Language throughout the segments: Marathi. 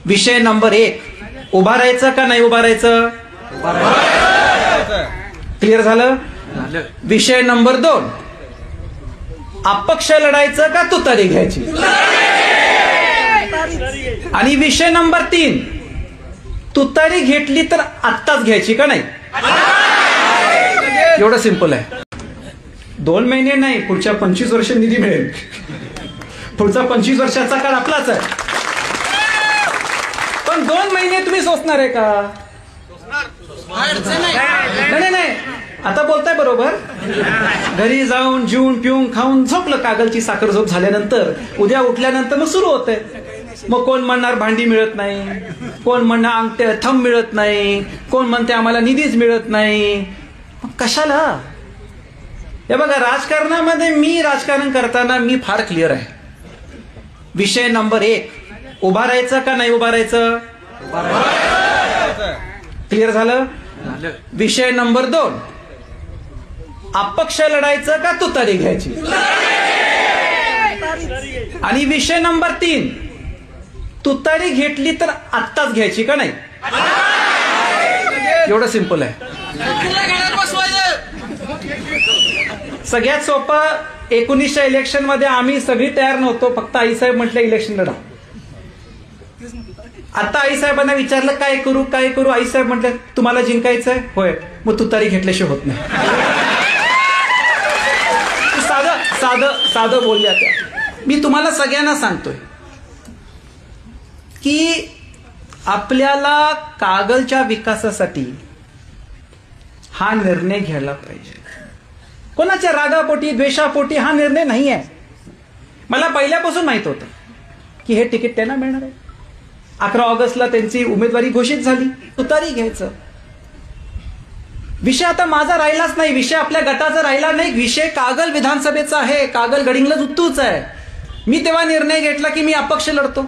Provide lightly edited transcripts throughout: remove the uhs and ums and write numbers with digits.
विषय नंबर 1, उभा राहायचं का नाही उभा राहायचं? क्लिअर झालं? विषय नंबर 2, अपक्ष लढायचं का तुतारी घ्यायची? आणि विषय नंबर 3, तुतारी घेतली तर आत्ताच घ्यायची का नाही? एवढं सिंपल आहे. 2 महिने नाही, पुढच्या 25 वर्ष निधी मिळेल. पुढचा 25 वर्षाचा काळ आपलाच आहे. पण 2 महिने तुम्ही सोसणार आहे का? नाही नाही, आता बोलताय बरोबर. घरी जाऊन जेवून पिऊन खाऊन झोपलं, कागलची साखर झोप झाल्यानंतर उद्या उठल्यानंतर मग सुरू होतंय. मग कोण म्हणणार भांडी मिळत नाही, कोण म्हणणार अंगठे थंब मिळत नाही, कोण म्हणते आम्हाला निधीच मिळत नाही. मग कशाला? हे बघा, राजकारणामध्ये मी राजकारण करताना मी फार क्लिअर आहे. विषय नंबर 1, उभा राहायचं का नाही उभा राहायचं? क्लिअर झालं? विषय नंबर 2, अपक्ष लढायचं का तुतारी घ्यायची? आणि विषय नंबर 3, तुतारी घेतली तर आत्ताच घ्यायची का नाही? एवढं सिंपल आहे. सगळ्यात सोपं, 19च्या इलेक्शन मध्ये आम्ही सगळी तयार नव्हतो, फक्त आईसाहेब म्हटलं इलेक्शन लढा. आता आईसाहेबांना विचारलं काय करू काय करू, आईसाहेब म्हटलं तुम्हाला जिंकायचंय? होय. मग तुतारी घेतल्याशिवाय होत नाही. साधं साधं साधं बोलल्या त्या. मी तुम्हाला सगळ्यांना सांगतोय की आपल्याला कागलच्या विकासासाठी हा निर्णय घ्यायला पाहिजे. कोणाच्या रागापोटी द्वेषापोटी हा निर्णय नाही आहे. मला पहिल्यापासून माहित होतं की हे तिकीट त्यांना मिळणार आहे. 11 ऑगस्टला त्यांची उमेदवारी घोषित झाली, तुतारी घ्यायचं. विषय आता माझा राहिलाच नाही, विषय आपल्या गटाचा राहिला नाही, विषय कागल विधानसभेचा आहे, कागल गडिंग्लज उत्तूच आहे. मी तेव्हा निर्णय घेतला की मी अपक्ष लढतो.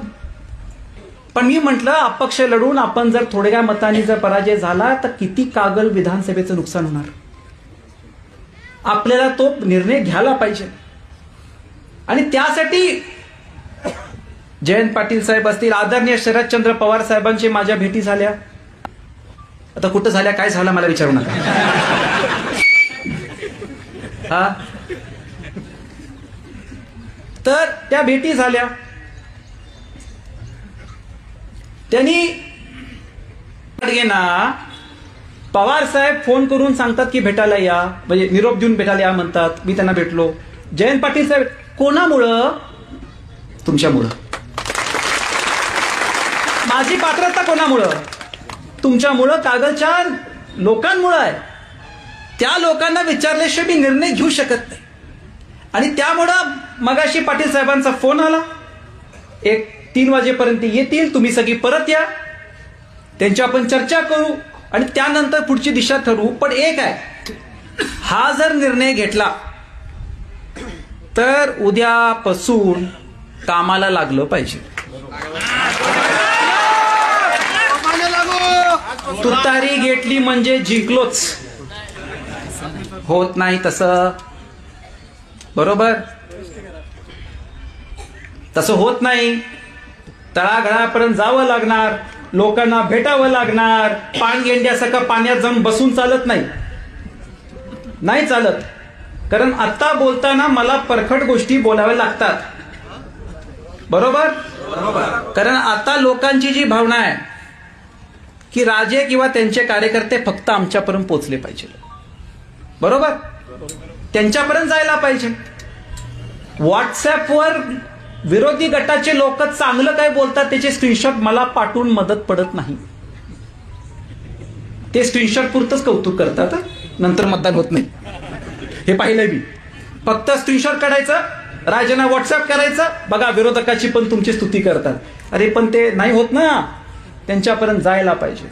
पण मी म्हटलं अपक्ष लढून आपण जर थोड्या मतांनी जर पराजय झाला तर किती कागल विधानसभेचं नुकसान होणार. आपल्याला तो निर्णय घ्यायला पाहिजे. आणि त्यासाठी जयंत पाटील साहेब असतील, आदरणीय शरदचंद्र पवार साहेबांची माझ्या भेटी झाल्या. आता कुठं झाल्या काय झालं मला विचारू नका. हा, तर त्या भेटी झाल्या. त्यांनी पवार साहेब फोन करून सांगतात की भेटायला या, म्हणजे निरोप देऊन भेटायला या म्हणतात. मी त्यांना भेटलो. जयंत पाटील साहेब, कोणामुळं? तुमच्यामुळं. माझी पात्रता कोणामुळं? तुमच्यामुळं, कागलच्या लोकांमुळं आहे. त्या लोकांना विचारल्याशिवाय मी निर्णय घेऊ शकत नाही. आणि त्यामुळं मगाशी पाटील साहेबांचा फोन आला, 3 वाजेपर्यंत येतील, तुम्ही सगळी परत या, त्यांच्या आपण चर्चा करू आणि त्यानंतर पुढची दिशा ठरवू. पण एक आहे, हा जर निर्णय घेतला तर उद्यापासून कामाला लागलं पाहिजे. तुतारी घेतली म्हणजे जिंकलोच, होत नाही तसं. बरोबर? तसं होत नाही. तळागाळापर्यंत जावं लागणार, लोकांना भेटावं लागणार. पाणगेंड्यासारखं पाण्यात जाऊन बसून चालत नाही, नाही चालत. कारण आता बोलताना मला परखड गोष्टी बोलाव्या लागतात. बरोबर? कारण आता लोकांची जी भावना आहे की राजे किंवा त्यांचे कार्यकर्ते फक्त आमच्यापर्यंत पोहोचले पाहिजे. बरोबर? त्यांच्यापर्यंत जायला पाहिजे. व्हॉट्सअपवर विरोधी गटाचे लोक चांगलं काय बोलतात त्याचे स्क्रीनशॉट मला पाठवून मदत पडत नाही. ते स्क्रीनशॉट पुरतच कौतुक करतात, नंतर मतदान होत नाही. हे पाहिलंय मी. फक्त स्क्रीनशॉट काढायचं, राजांना व्हॉट्सअप करायचं, बघा विरोधकाची पण तुमची स्तुती करतात. अरे पण ते नाही होत ना, त्यांच्यापर्यंत जायला पाहिजे.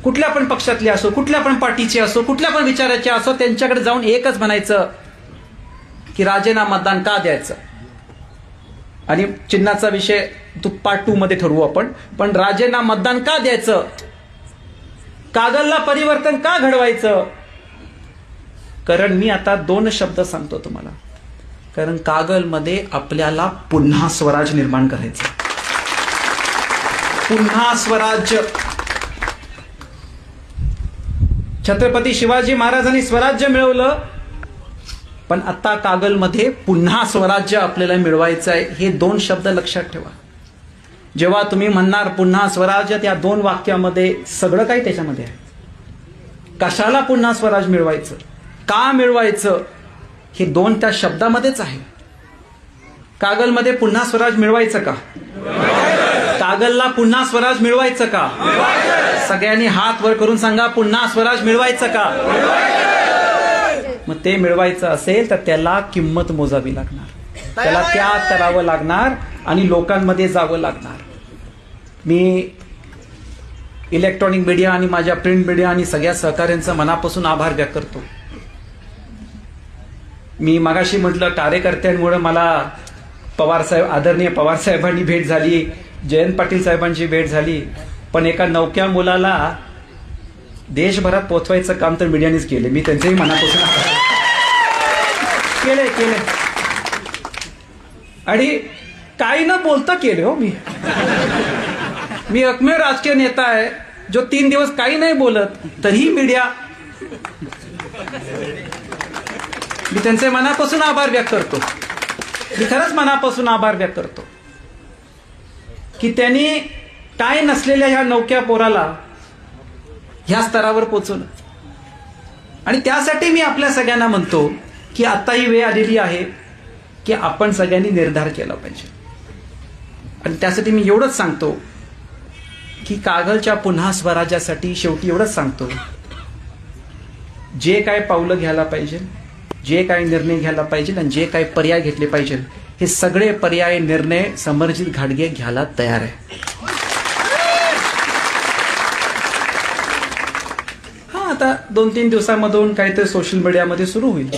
कुठल्या पण पक्षातले असो, कुठल्या पण पार्टीचे असो, कुठल्या पण विचाराचे असो, त्यांच्याकडे जाऊन एकच म्हणायचं की राजेंना मतदान का द्यायचं. आणि चिन्हाचा विषय पार्ट 2 मध्ये ठरवू आपण. पण राजेंना मतदान का द्यायचं, कागलला परिवर्तन का घडवायचं. कारण मी आता 2 शब्द सांगतो तुम्हाला. कारण कागलमध्ये आपल्याला पुन्हा स्वराज निर्माण करायचं. पुन्हा स्वराज्य. छत्रपती शिवाजी महाराजांनी स्वराज्य मिळवलं, पण आता कागलमध्ये पुन्हा स्वराज्य आपल्याला मिळवायचं आहे. हे दोन शब्द लक्षात ठेवा. जेव्हा तुम्ही म्हणणार पुन्हा स्वराज्य, त्या दोन वाक्यामध्ये सगळं काही त्याच्यामध्ये आहे. कशाला पुन्हा स्वराज्य मिळवायचं, का मिळवायचं, हे दोन त्या शब्दामध्येच आहे. कागलमध्ये पुन्हा स्वराज मिळवायचं का? कागलला पुन्हा स्वराज मिळवायचं का? सगळ्यांनी हात वर करून सांगा, पुन्हा स्वराज मिळवायचं का? मग ते मिळवायचं असेल तर त्याला किंमत मोजावी लागणार, त्याला त्याग करावं लागणार आणि लोकांमध्ये जावं लागणार. मी इलेक्ट्रॉनिक मीडिया आणि माझ्या प्रिंट मीडिया आणि सगळ्या सहकाऱ्यांचा मनापासून आभार व्यक्त करतो. मी मगाशी म्हटलं, कार्यकर्त्यांमुळे मला पवारसाहेब, आदरणीय पवारसाहेबांनी भेट झाली, जयंत पाटील साहेबांची भेट झाली, पण एका नवक्या मुलाला देशभरात पोहोचवायचं काम तर मीडियानेच केले. मी त्यांचंही मनापासून केले आणि काही न बोलता केले. हो, मी एकमेव राजकीय नेता आहे जो 3 दिवस काही नाही बोलत तरी मीडिया. मी त्यांचे मनापासून आभार व्यक्त करतो. मी खरंच मनापासून आभार व्यक्त करतो की त्यांनी काय नसलेल्या ह्या नवक्या पोराला ह्या स्तरावर पोहोचवलं. आणि त्यासाठी मी आपल्या सगळ्यांना म्हणतो की आता ही वेळ आलेली आहे की आपण सगळ्यांनी निर्धार केला पाहिजे. आणि त्यासाठी मी एवढंच सांगतो की कागलच्या पुन्हा स्वराज्यासाठी शेवटी एवढंच सांगतो, जे काय पावलं घ्यायला पाहिजे, जे काही निर्णय घ्यायला पाहिजे आणि जे काही पर्याय घेतले पाहिजे, हे सगळे पर्याय निर्णय समरजित घाटगे घ्यायला तयार आहे. हा, आता 2-3 दिवसांमधून काहीतरी सोशल मीडियामध्ये सुरू होईल.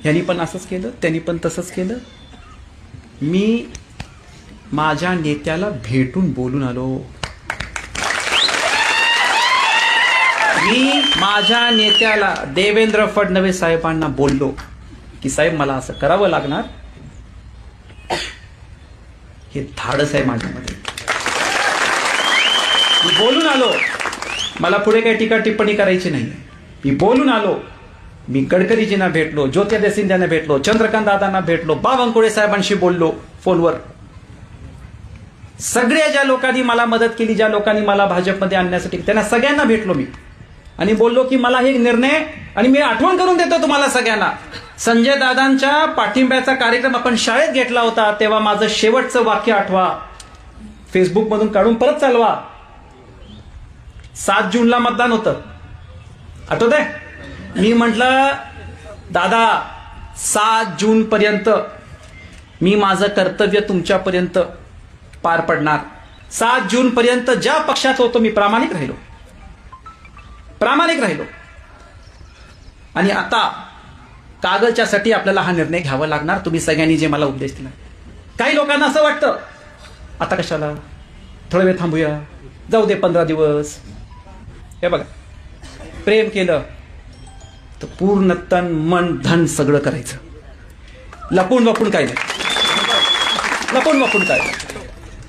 यांनी पण असंच केलं, त्यांनी पण तसंच केलं. मी माझ्या नेत्याला भेटून बोलून आलो. मी माझ्या नेत्याला देवेंद्र फडणवीस साहेबांना बोललो की साहेब मला असं करावं लागणार, हे धाडस आहे माझ्यामध्ये. मी बोलून आलो, मला पुढे काही टीका टिप्पणी करायची नाही. मी बोलून आलो. मी गडकरीजींना भेटलो, ज्योतिरादित्य सिंधियांना भेटलो, चंद्रकांत दादांना भेटलो, बावनकुळे साहेबांशी बोललो फोनवर. सगळ्या ज्या लोकांनी मला मदत केली, ज्या लोकांनी मला भाजपमध्ये आणण्यासाठी, त्यांना सगळ्यांना भेटलो मी आणि बोललो की मला हे निर्णय, आणि मी आठवण करून देतो तुम्हाला सगळ्यांना, संजय दादांच्या पाठिंब्याचा कार्यक्रम आपण शाळेत घेतला होता, तेव्हा माझं शेवटचं वाक्य आठवा, फेसबुक मधून काढून परत चालवा. 7 जूनला मतदान होतं, आठवतंय? मी म्हटलं दादा 7 जून पर्यंत मी माझं कर्तव्य तुमच्यापर्यंत पार पडणार. 7 जून पर्यंत ज्या पक्षात होतो मी प्रामाणिक राहिलो. आणि आता कागलच्यासाठी आपल्याला हा निर्णय घ्यावा लागणार. तुम्ही सगळ्यांनी जे मला उपदेश दिला. काही लोकांना असं वाटतं आता कशाला, थोडा वेळ थांबूया, जाऊ दे 15 दिवस. हे बघा, प्रेम केलं तर पूर्ण तन मन धन सगळं करायचं. लपून वपून काय नाही, लपून वपून काय.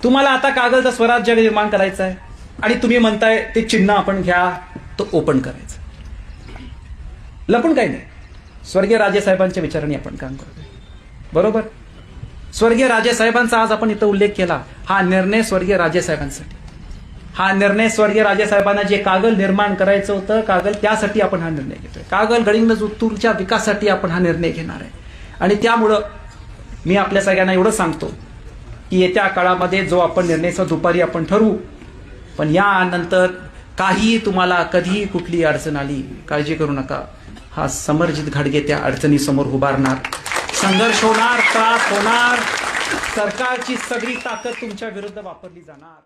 तुम्हाला आता कागलचं स्वराज्य निर्माण करायचं आहे आणि तुम्ही म्हणताय ते चिन्ह आपण घ्या, तो ओपन करायचं. लपून काही नाही. स्वर्गीय राजेसाहेबांच्या विचारांनी आपण काम करतोय, बरोबर. स्वर्गीय राजेसाहेबांचा आज आपण इथं उल्लेख केला. हा निर्णय स्वर्गीय राजेसाहेबांसाठी, हा निर्णय स्वर्गीय राजेसाहेबांना जे कागल निर्माण करायचं होतं, कागल, त्यासाठी आपण हा निर्णय घेतोय. कागल गडिंग्लज उत्तूरच्या विकासासाठी आपण हा निर्णय घेणार आहे. आणि त्यामुळं मी आपल्या सगळ्यांना एवढं सांगतो की येत्या काळामध्ये जो आपण निर्णय दुपारी आपण ठरवू, पण यानंतर काही तुम्हाला कधीही कुठली अडचण आली, काळजी करू नका. हा समरजित घाटगे त्या अडचणीसमोर उभारणार. संघर्ष होणार, त्रास होणार, सरकारची सगळी ताकद तुमच्या विरुद्ध वापरली जाणार.